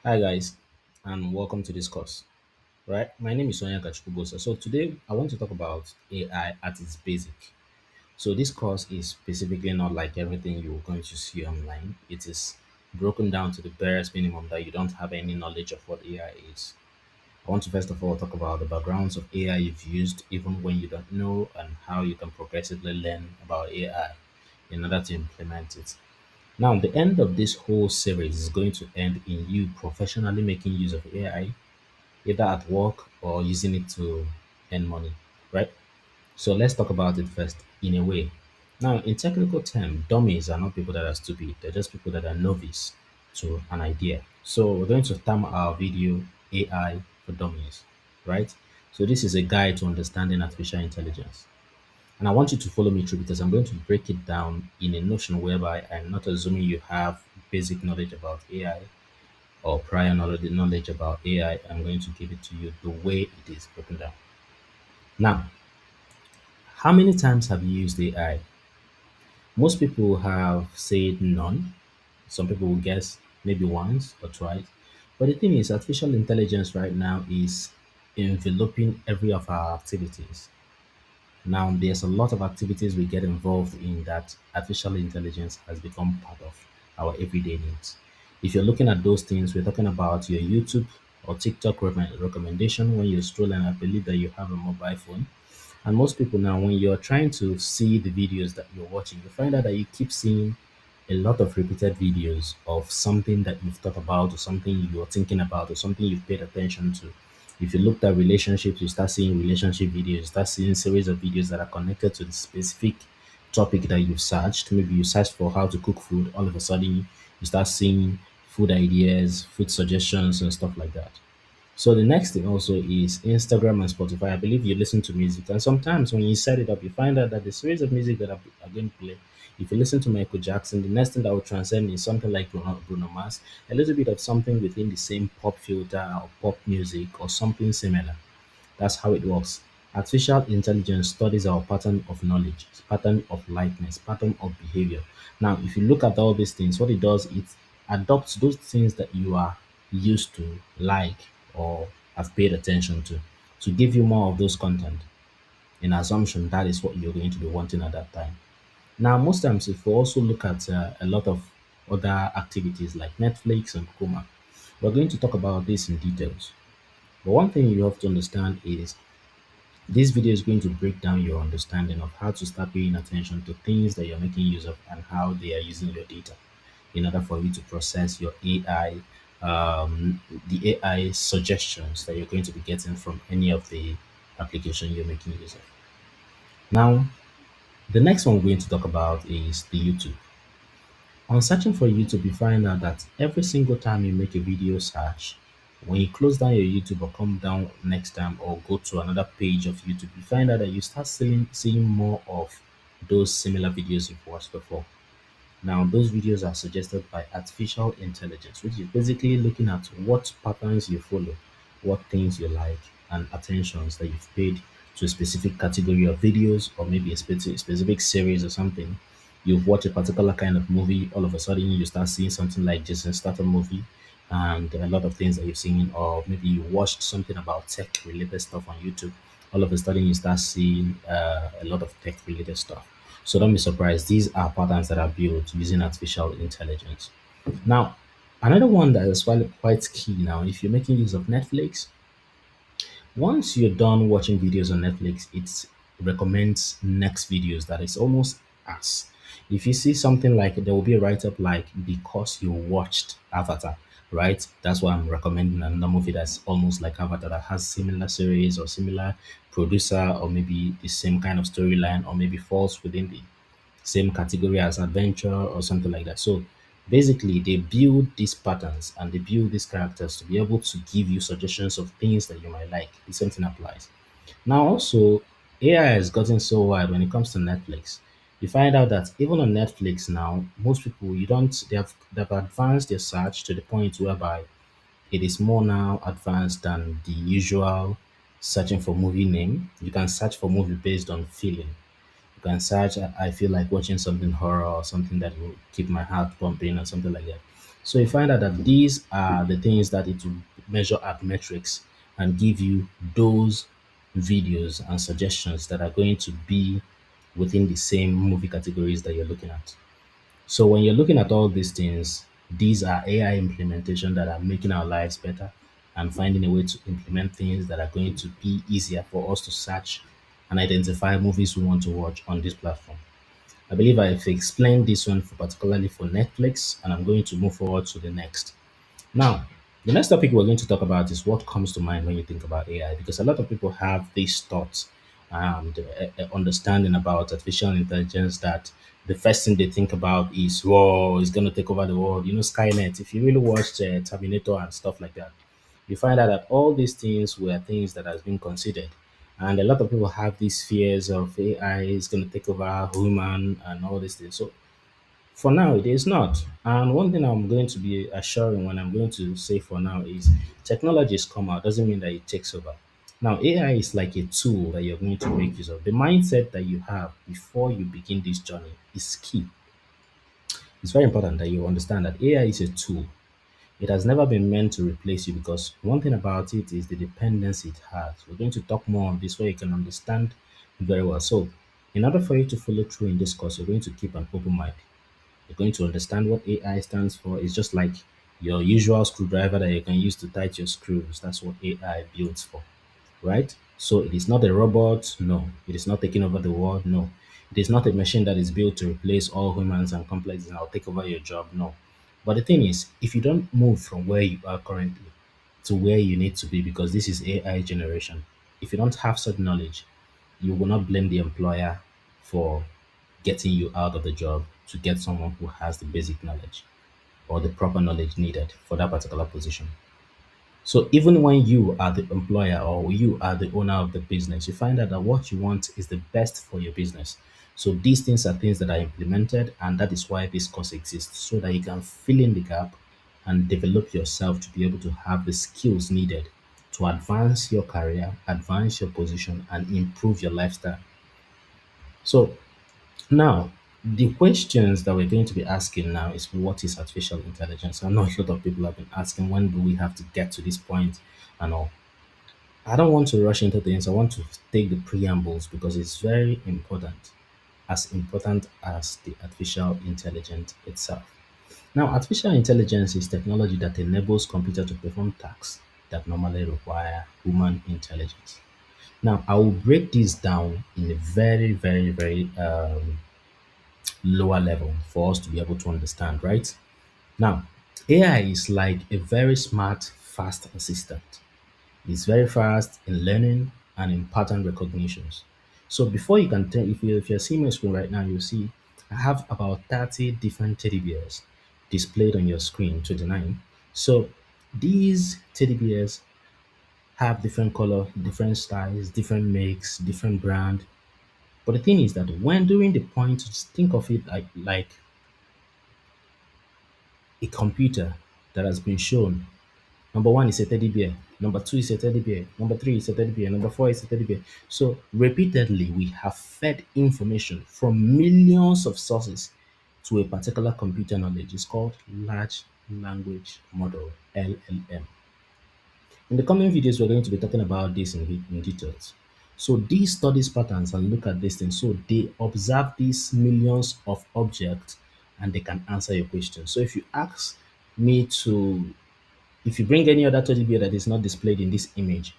Hi guys, and welcome to this course. Right, my name is Sonia Kachukubosa. So today I want to talk about AI at its basic. So this course is specifically not like everything you're going to see online. It is broken down to the barest minimum that you don't have any knowledge of what AI is. I want to first of all talk about the backgrounds of AI you've used even when you don't know and how you can progressively learn about AI in order to implement it. Now, the end of this whole series is going to end in you professionally making use of AI, either at work or using it to earn money, right? So let's talk about it first in a way. Now, in technical terms, dummies are not people that are stupid. They're just people that are novice to an idea. So we're going to term our video AI for dummies, right? So this is a guide to understanding artificial intelligence. And I want you to follow me through because I'm going to break it down in a notion whereby I'm not assuming you have basic knowledge about AI or prior knowledge about AI. I'm going to give it to you the way it is broken down. Now, how many times have you used AI? Most people have said none. Some people will guess maybe once or twice. But the thing is, artificial intelligence right now is enveloping every of our activities. Now, there's a lot of activities we get involved in that artificial intelligence has become part of our everyday needs. If you're looking at those things, we're talking about your YouTube or TikTok recommendation when you're strolling. I believe that you have a mobile phone. And most people now, when you're trying to see the videos that you're watching, you find out that you keep seeing a lot of repeated videos of something that you've thought about or something you're thinking about or something you've paid attention to. If you looked at relationships, you start seeing relationship videos, you start seeing series of videos that are connected to the specific topic that you've searched. Maybe you searched for how to cook food, all of a sudden you start seeing food ideas, food suggestions, and stuff like that. So the next thing also is Instagram and Spotify. I believe you listen to music, and sometimes when you set it up, you find out that the series of music that are going to play. If you listen to Michael Jackson, the next thing that will transcend is something like Bruno Mars, a little bit of something within the same pop filter or pop music or something similar. That's how it works. Artificial intelligence studies our pattern of knowledge, pattern of likeness, pattern of behavior. Now, if you look at all these things, what it does, it adopts those things that you are used to, like, or have paid attention to give you more of those content in assumption that is what you're going to be wanting at that time. Now, most times, if we also look at a lot of other activities like Netflix and Kuma, we're going to talk about this in details. But one thing you have to understand is this video is going to break down your understanding of how to start paying attention to things that you're making use of and how they are using your data in order for you to process your AI, the AI suggestions that you're going to be getting from any of the application you're making use of. Now, the next one we're going to talk about is the YouTube. On searching for YouTube, you find out that every single time you make a video search, when you close down your YouTube or come down next time or go to another page of YouTube, you find out that you start seeing more of those similar videos you've watched before. Now, those videos are suggested by artificial intelligence, which is basically looking at what patterns you follow, what things you like, and attentions that you've paid to a specific category of videos or maybe a specific series or something. You've watched a particular kind of movie, all of a sudden you start seeing something like Jason Statham movie and a lot of things that you've seen, or maybe you watched something about tech related stuff on YouTube. All of a sudden, you start seeing a lot of tech related stuff. So don't be surprised. These are patterns that are built using artificial intelligence. Now, another one that is quite key now, if you're making use of Netflix, once you're done watching videos on Netflix, it recommends next videos that is almost as if you see something like there will be a write up like because you watched Avatar, right? That's why I'm recommending another movie that's almost like Avatar that has similar series or similar producer or maybe the same kind of storyline or maybe falls within the same category as adventure or something like that. So basically, they build these patterns and they build these characters to be able to give you suggestions of things that you might like. The same thing applies. Now, also, AI has gotten so wide when it comes to Netflix. You find out that even on Netflix now, most people you don't they've advanced their search to the point whereby it is more now advanced than the usual searching for movie name. You can search for movie based on feeling. You can search, I feel like watching something horror or something that will keep my heart pumping or something like that. So you find out that these are the things that it will measure at metrics and give you those videos and suggestions that are going to be within the same movie categories that you're looking at. So when you're looking at all these things, these are AI implementation that are making our lives better and finding a way to implement things that are going to be easier for us to search and identify movies we want to watch on this platform. I believe I've explained this one for particularly for Netflix, and I'm going to move forward to the next. Now, the next topic we're going to talk about is what comes to mind when you think about AI, because a lot of people have these thoughts and understanding about artificial intelligence that the first thing they think about is, whoa, it's going to take over the world. You know, Skynet. If you really watched Terminator and stuff like that, you find out that all these things were things that has been considered. And a lot of people have these fears of AI is going to take over human and all these things. So for now, it is not. And one thing I'm going to be assuring when I'm going to say for now is technologies come out doesn't mean that it takes over. Now, AI is like a tool that you're going to make use of. The mindset that you have before you begin this journey is key. It's very important that you understand that AI is a tool. It has never been meant to replace you because one thing about it is the dependency it has. We're going to talk more on this so you can understand very well. So, in order for you to follow through in this course, you're going to keep an open mind. You're going to understand what AI stands for. It's just like your usual screwdriver that you can use to tighten your screws. That's what AI builds for, right? So it is not a robot. No. It is not taking over the world. No. It is not a machine that is built to replace all humans and complexes and I'll take over your job. No. But the thing is, if you don't move from where you are currently to where you need to be, because this is AI generation, if you don't have such knowledge, you will not blame the employer for getting you out of the job to get someone who has the basic knowledge or the proper knowledge needed for that particular position. So even when you are the employer or you are the owner of the business, you find out that what you want is the best for your business. So these things are things that are implemented, and that is why this course exists, so that you can fill in the gap and develop yourself to be able to have the skills needed to advance your career, advance your position, and improve your lifestyle. So now, the questions that we're going to be asking now is what is artificial intelligence? I know a lot of people have been asking when do we have to get to this point and all. I don't want to rush into things. I want to take the preambles because it's very important, as important as the artificial intelligence itself. Now, artificial intelligence is technology that enables computer to perform tasks that normally require human intelligence. Now, I will break this down in a very lower level for us to be able to understand, right? Now, AI is like a very smart, fast assistant. It's very fast in learning and in pattern recognitions. So before you can tell, if you're seeing my screen right now, you'll see I have about 30 different teddy bears displayed on your screen, 29. So these teddy bears have different color, different styles, different makes, different brand. But the thing is that when doing the point, just think of it like a computer that has been shown. Number one is a teddy bear. Number two is a teddy bear. Number three is a teddy bear. Number four is a teddy bear. So repeatedly, we have fed information from millions of sources to a particular computer knowledge. It's called large language model (LLM). In the coming videos, we're going to be talking about this in details. So these studies patterns and look at these things. So they observe these millions of objects and they can answer your question. So if you ask me to, if you bring any other teddy bear that is not displayed in this image,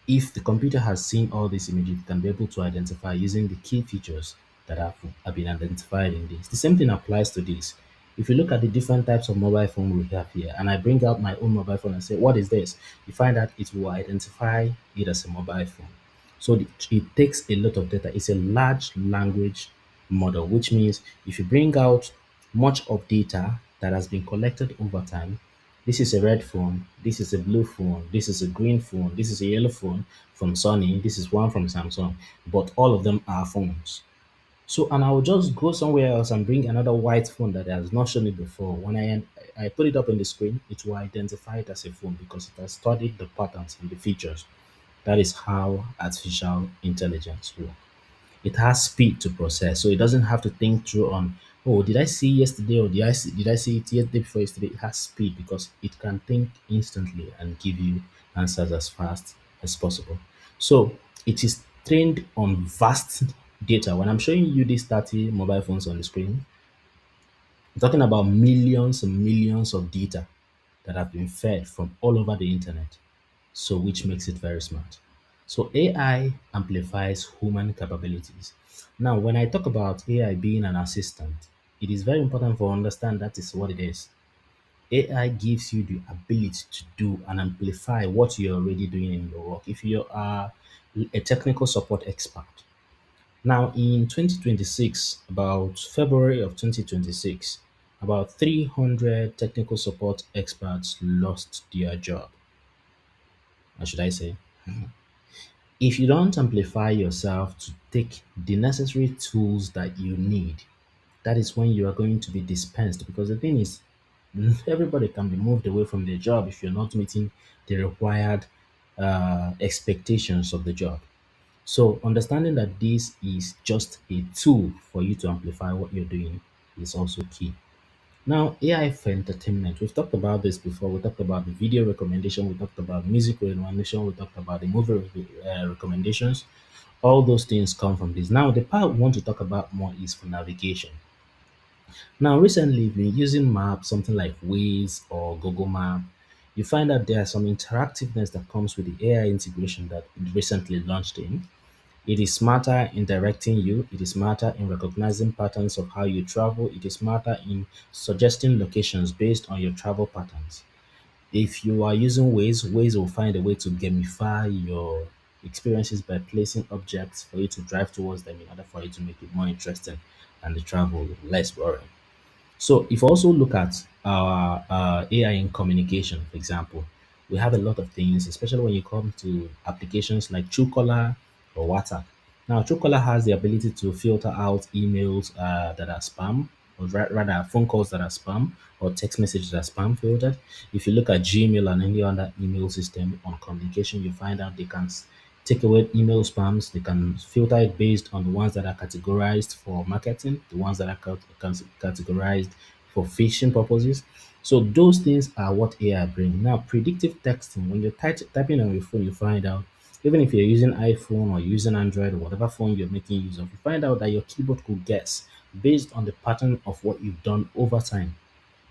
if the computer has seen all these images, it can be able to identify using the key features that have been identified in this. The same thing applies to this. If you look at the different types of mobile phone we have here, and I bring out my own mobile phone and say, what is this? You find that it will identify it as a mobile phone. So it takes a lot of data. It's a large language model, which means if you bring out much of data that has been collected over time, this is a red phone, this is a blue phone, this is a green phone, this is a yellow phone from Sony, this is one from Samsung, but all of them are phones. So, and I will just go somewhere else and bring another white phone that has not shown it before. When I put it up on the screen, it will identify it as a phone because it has studied the patterns and the features. That is how artificial intelligence works. It has speed to process, so it doesn't have to think through on, oh, did I see yesterday or did I see it yesterday before yesterday? It has speed because it can think instantly and give you answers as fast as possible. So it is trained on vast data. When I'm showing you these 30 mobile phones on the screen, I'm talking about millions and millions of data that have been fed from all over the internet. So which makes it very smart. So AI amplifies human capabilities. Now, when I talk about AI being an assistant, it is very important for understand that is what it is. AI gives you the ability to do and amplify what you're already doing in your work. If you are a technical support expert, now in 2026, about February of 2026, about 300 technical support experts lost their job. Or should I say? If you don't amplify yourself to take the necessary tools that you need, that is when you are going to be dispensed. Because the thing is, everybody can be moved away from their job if you're not meeting the required expectations of the job. So, understanding that this is just a tool for you to amplify what you're doing is also key. Now, AI for entertainment. We've talked about this before. We talked about the video recommendation. We talked about music recommendation. We talked about the movie recommendations. All those things come from this. Now, the part we want to talk about more is for navigation. Now, recently, we've been using maps, something like Waze or Google Map. You find that there are some interactiveness that comes with the AI integration that it recently launched in. It is smarter in directing you. It is smarter in recognizing patterns of how you travel. It is smarter in suggesting locations based on your travel patterns. If you are using Waze, Waze will find a way to gamify your experiences by placing objects for you to drive towards them in order for you to make it more interesting and the travel less boring. So if you also look at our AI in communication, for example, we have a lot of things, especially when you come to applications like Truecaller or WhatsApp. Now, Truecaller has the ability to filter out emails that are spam, or rather phone calls that are spam, or text messages that are spam filtered. If you look at Gmail and any other email system on communication, you find out they can take away email spams. They can filter it based on the ones that are categorized for marketing, the ones that are categorized for phishing purposes. So those things are what AI brings. Now, predictive texting, when you're typing on your phone, you find out, even if you're using iPhone or using Android or whatever phone you're making use of, you find out that your keyboard could guess based on the pattern of what you've done over time.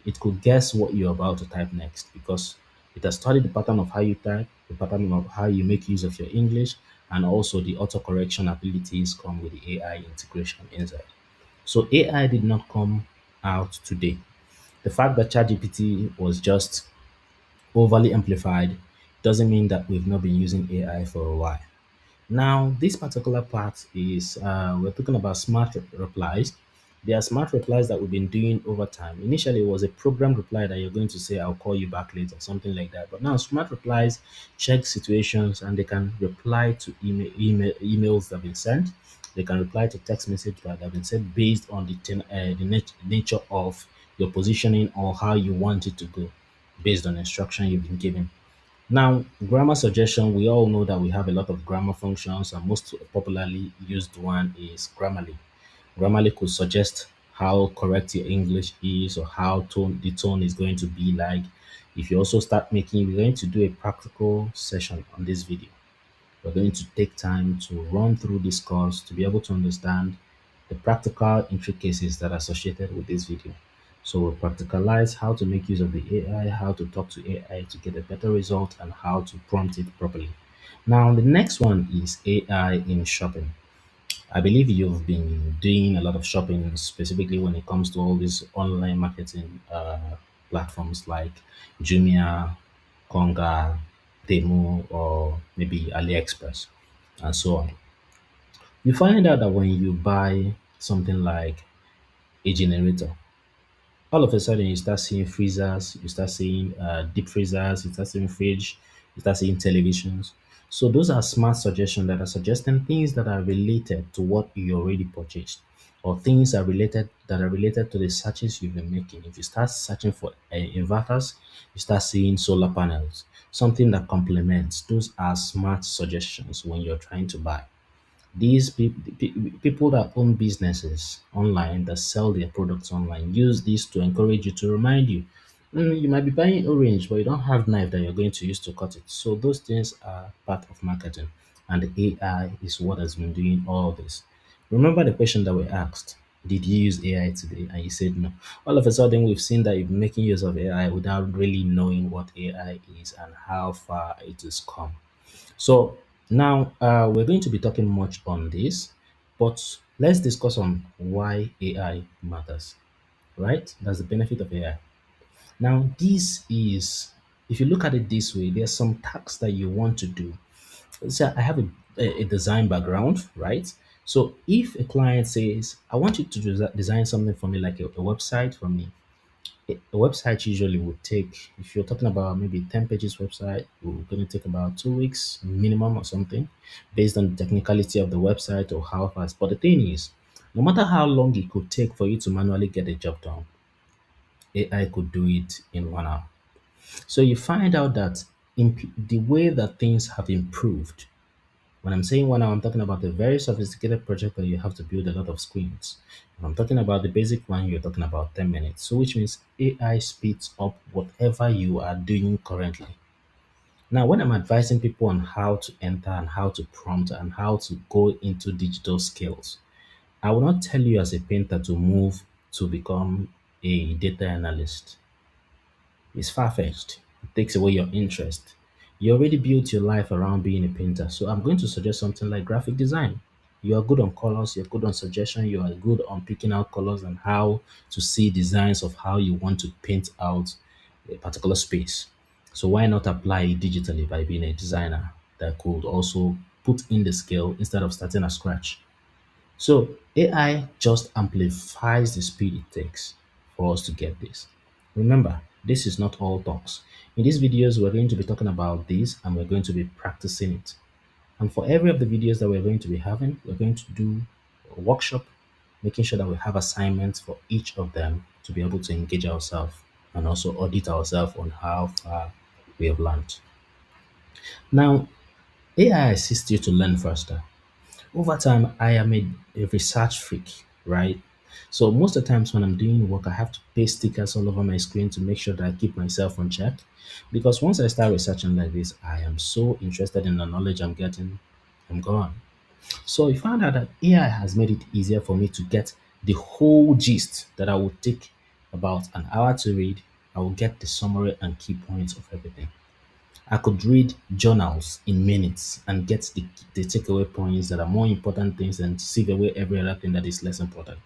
It could guess what you're about to type next because it has studied the pattern of how you type, the pattern of how you make use of your English, and also the autocorrection abilities come with the AI integration inside. So AI did not come out today. The fact that ChatGPT was just overly amplified doesn't mean that we've not been using AI for a while. Now, this particular part is we're talking about smart replies. There are smart replies that we've been doing over time. Initially, it was a programmed reply that you're going to say, I'll call you back later, something like that. But now, smart replies check situations and they can reply to emails that have been sent. They can reply to text messages that have been sent based on the nature of your positioning or how you want it to go based on instruction you've been given. Now, grammar suggestion, we all know that we have a lot of grammar functions, and most popularly used one is Grammarly. Grammarly could suggest how correct your English is or how the tone is going to be like. If you also start making, we're going to do a practical session on this video. We're going to take time to run through this course to be able to understand the practical intricacies that are associated with this video. So we'll practicalize how to make use of the AI, how to talk to AI to get a better result, and how to prompt it properly. Now, the next one is AI in shopping. I believe you've been doing a lot of shopping, specifically when it comes to all these online marketing platforms like Jumia, Konga, Temu, or maybe AliExpress, and so on. You find out that when you buy something like a generator, all of a sudden you start seeing freezers, you start seeing deep freezers, you start seeing fridge, you start seeing televisions. So those are smart suggestions that are suggesting things that are related to what you already purchased, or things are related to the searches you've been making. If you start searching for inverters, you start seeing solar panels, something that complements. Those are smart suggestions when you're trying to buy. These people that own businesses online, that sell their products online, use this to encourage you, to remind you. You might be buying orange, but you don't have knife that you're going to use to cut it. So those things are part of marketing, and the AI is what has been doing all this. Remember the question that we asked: Did you use AI today? And you said no. All of a sudden, we've seen that you're making use of AI without really knowing what AI is and how far it has come. So now we're going to be talking much on this, but let's discuss on why AI matters, right? That's the benefit of AI. Now, this is, if you look at it this way, there's some tasks that you want to do. So I have a design background, right? So if a client says, I want you to design something for me, like a website for me, a website usually would take, if you're talking about maybe 10 pages website, we're going to take about 2 weeks minimum or something, based on the technicality of the website or how fast. But the thing is, no matter how long it could take for you to manually get a job done, AI could do it in 1 hour. So you find out that the way that things have improved, when I'm saying 1 hour, I'm talking about a very sophisticated project that you have to build a lot of screens. If I'm talking about the basic one, you're talking about 10 minutes. So which means AI speeds up whatever you are doing currently. Now, when I'm advising people on how to enter and how to prompt and how to go into digital skills, I will not tell you as a painter to move to become a data analyst. It's far-fetched. It takes away your interest. You already built your life around being a painter. So I'm going to suggest something like graphic design. You are good on colors, you're good on suggestion, you are good on picking out colors and how to see designs of how you want to paint out a particular space. So why not apply it digitally by being a designer that could also put in the skill instead of starting at scratch? So AI just amplifies the speed it takes for us to get this. Remember, this is not all talks. In these videos, we're going to be talking about this and we're going to be practicing it. And for every of the videos that we're going to be having, we're going to do a workshop, making sure that we have assignments for each of them to be able to engage ourselves and also audit ourselves on how far we have learned. Now, AI assists you to learn faster. Over time, I am a research freak, right? So most of the times when I'm doing work, I have to paste stickers all over my screen to make sure that I keep myself on check. Because once I start researching like this, I am so interested in the knowledge I'm getting, I'm gone. So you found out that AI has made it easier for me to get the whole gist that I would take about an hour to read. I will get the summary and key points of everything. I could read journals in minutes and get the takeaway points that are more important things and sieve away every other thing that is less important.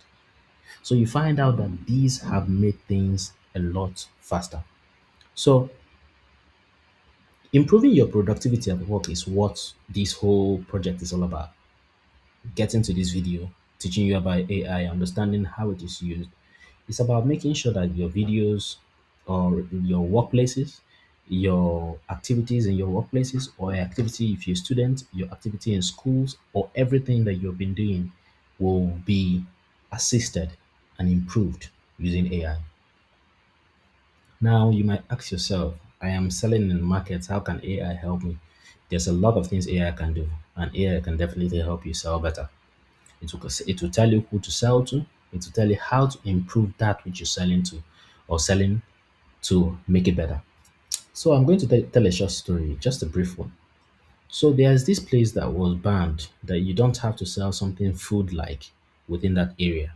So you find out that these have made things a lot faster. So improving your productivity at work is what this whole project is all about. Getting to this video, teaching you about AI, understanding how it is used. It's about making sure that your videos or your workplaces, your activities in your workplaces, or your activity if you're a student, your activity in schools, or everything that you've been doing will be assisted and improved using AI. Now, you might ask yourself, I am selling in markets, how can AI help me? There's a lot of things AI can do, and AI can definitely help you sell better. It will tell you who to sell to. It will tell you how to improve that which you're selling to or selling to make it better. So I'm going to tell a short story, just a brief one. So there's this place that was banned that you don't have to sell something food like within that area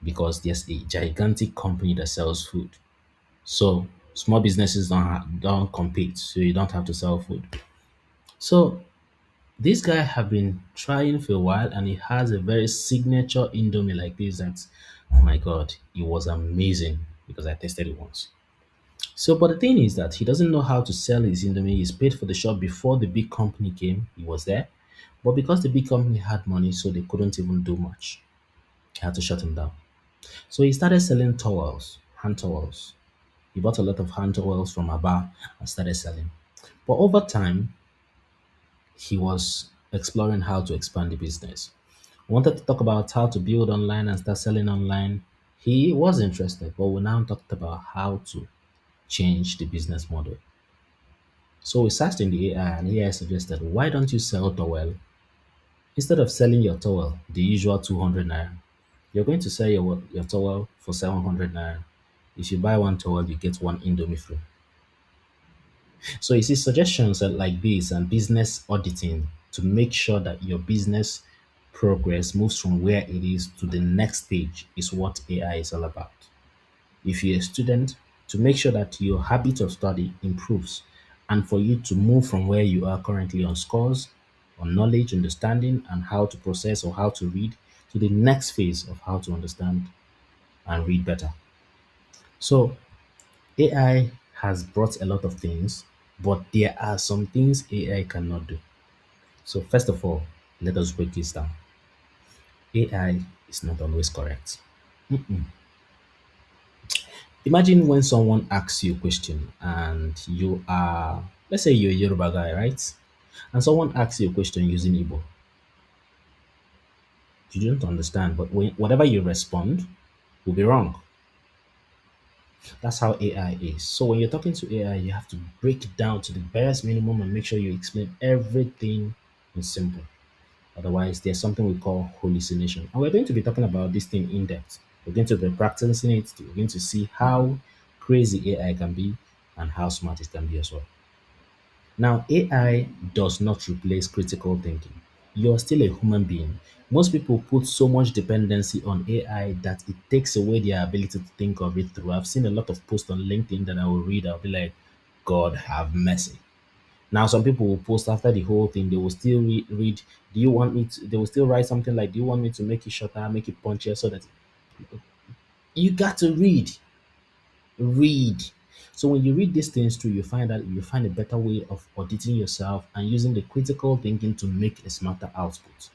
because there's a gigantic company that sells food. So small businesses don't compete, so you don't have to sell food. So this guy have been trying for a while and he has a very signature Indomie like this that, oh my God, it was amazing because I tasted it once. So, but the thing is that he doesn't know how to sell his Indomie. He's paid for the shop before the big company came. He was there. But because the big company had money, so they couldn't even do much. He had to shut him down. So he started selling towels, hand towels. He bought a lot of hand towels from Aba and started selling. But over time, he was exploring how to expand the business. Wanted to talk about how to build online and start selling online. He was interested, but we now talked about how to change the business model. So we searched in the AI and AI suggested, why don't you sell towel Instead of selling your towel the usual 200 naira, you're going to sell your towel for 700 naira. If you buy one towel, you get one Indomie free. So you see suggestions like this and business auditing to make sure that your business progress moves from where it is to the next stage is what AI is all about. If you're a student, to make sure that your habit of study improves and for you to move from where you are currently on scores, on knowledge, understanding, and how to process or how to read to the next phase of how to understand and read better. So AI has brought a lot of things, but there are some things AI cannot do. So, first of all, let us break this down. AI is not always correct. Imagine when someone asks you a question and you are, let's say you're a Yoruba guy, right? And someone asks you a question using Igbo. You don't understand, but whatever you respond will be wrong. That's how AI is. So when you're talking to AI, you have to break it down to the barest minimum and make sure you explain everything in simple. Otherwise, there's something we call hallucination. And we're going to be talking about this thing in depth. We're going to be practicing it. We're going to see how crazy AI can be and how smart it can be as well. Now, AI does not replace critical thinking. You're still a human being. Most people put so much dependency on AI that it takes away their ability to think of it through. I've seen a lot of posts on LinkedIn that I will read. I'll be like, God have mercy. Now, some people will post after the whole thing. They will still read. Do you want me to? They will still write something like, "Do you want me to make it shorter, make it punchier, so that you got to read." So when you read these things through, you find a better way of auditing yourself and using the critical thinking to make a smarter output.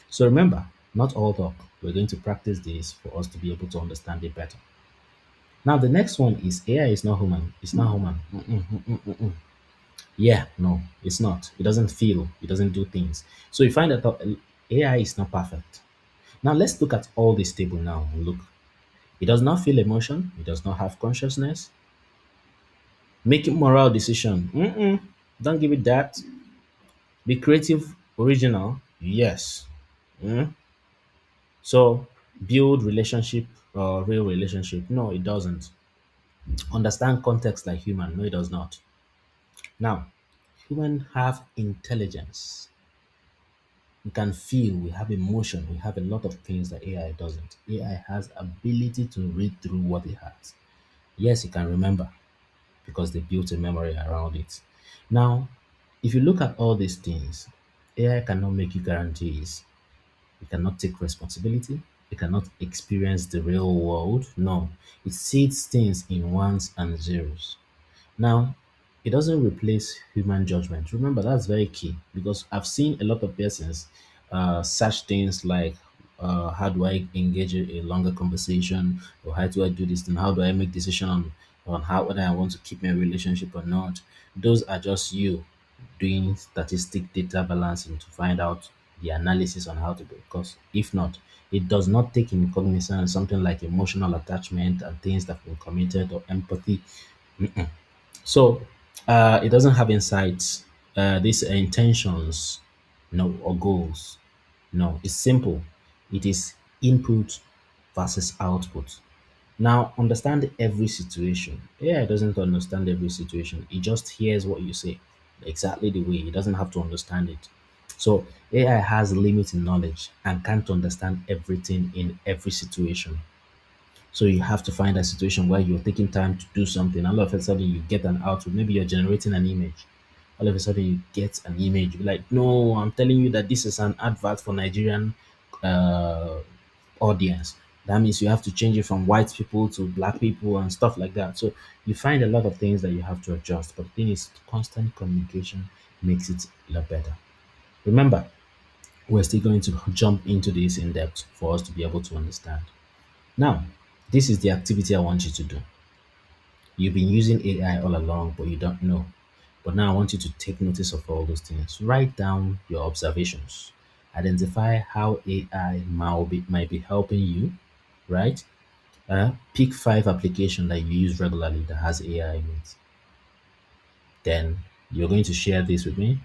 So remember, not all talk. We're going to practice this for us to be able to understand it better. Now, the next one is AI is not human. It's not human. Yeah, no, it's not. It doesn't feel, it doesn't do things. So you find that AI is not perfect. Now let's look at all this table now. Look, it does not feel emotion, it does not have consciousness. Making moral decision. Don't give it that. Be creative, original. Yes. Mm. So build relationship or real relationship. No, it doesn't. Understand context like human. No, it does not. Now, human have intelligence. We can feel, we have emotion, we have a lot of things that AI doesn't. AI has ability to read through what it has. Yes, it can remember because they built a memory around it. Now, if you look at all these things, AI cannot make you guarantees. It cannot take responsibility. It cannot experience the real world. No, it sees things in ones and zeros. Now, it doesn't replace human judgment. Remember, that's very key because I've seen a lot of persons search things like how do I engage a longer conversation, or how do I do this, and how do I make decision on how whether I want to keep my relationship or not. Those are just you doing statistic data balancing to find out the analysis on how to do it. Because if not, it does not take in cognizance something like emotional attachment and things that have been committed or empathy. So it doesn't have insights, these intentions, no, or goals. No, it's simple. It is input versus output. Now, understand every situation. AI doesn't understand every situation. It just hears what you say exactly the way. It doesn't have to understand it. So AI has limit in knowledge and can't understand everything in every situation. So you have to find a situation where you're taking time to do something. All of a sudden, you get an output. Maybe you're generating an image. All of a sudden, you get an image. You're like, no, I'm telling you that this is an advert for Nigerian uh, audience. That means you have to change it from white people to black people and stuff like that. So you find a lot of things that you have to adjust. But the thing is, constant communication makes it a lot better. Remember, we're still going to jump into this in depth for us to be able to understand. Now, this is the activity I want you to do. You've been using AI all along, but you don't know. But now I want you to take notice of all those things. Write down your observations. Identify how AI might be helping you, right? Pick 5 applications that you use regularly that has AI in it. Then you're going to share this with me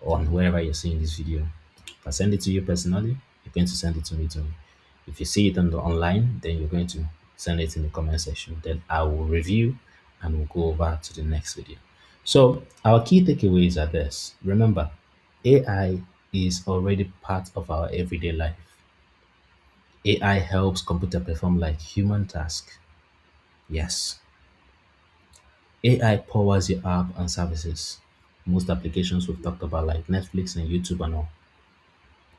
on wherever you're seeing this video. If I send it to you personally, you're going to send it to me too. If you see it on the online, then you're going to send it in the comment section. Then I will review and we'll go over to the next video. So our key takeaways are this. Remember, AI is already part of our everyday life. AI helps computer perform like human tasks. Yes. AI powers your app and services. Most applications we've talked about like Netflix and YouTube and all.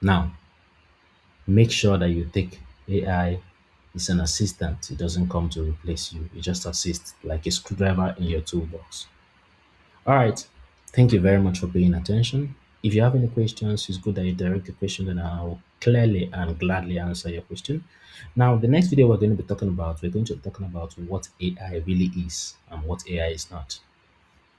Now, make sure that you take AI is an assistant. It doesn't come to replace you. It just assists like a screwdriver in your toolbox. All right. Thank you very much for paying attention. If you have any questions, it's good that you direct the question and I'll clearly and gladly answer your question. Now, the next video we're going to be talking about what AI really is and what AI is not.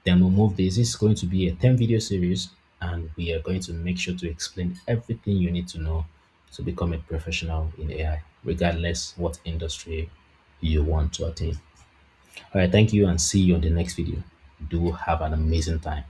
Then we'll move this. This is going to be a 10 video series, and we are going to make sure to explain everything you need to know to become a professional in AI, regardless what industry you want to attain. All right, thank you and see you on the next video. Do have an amazing time.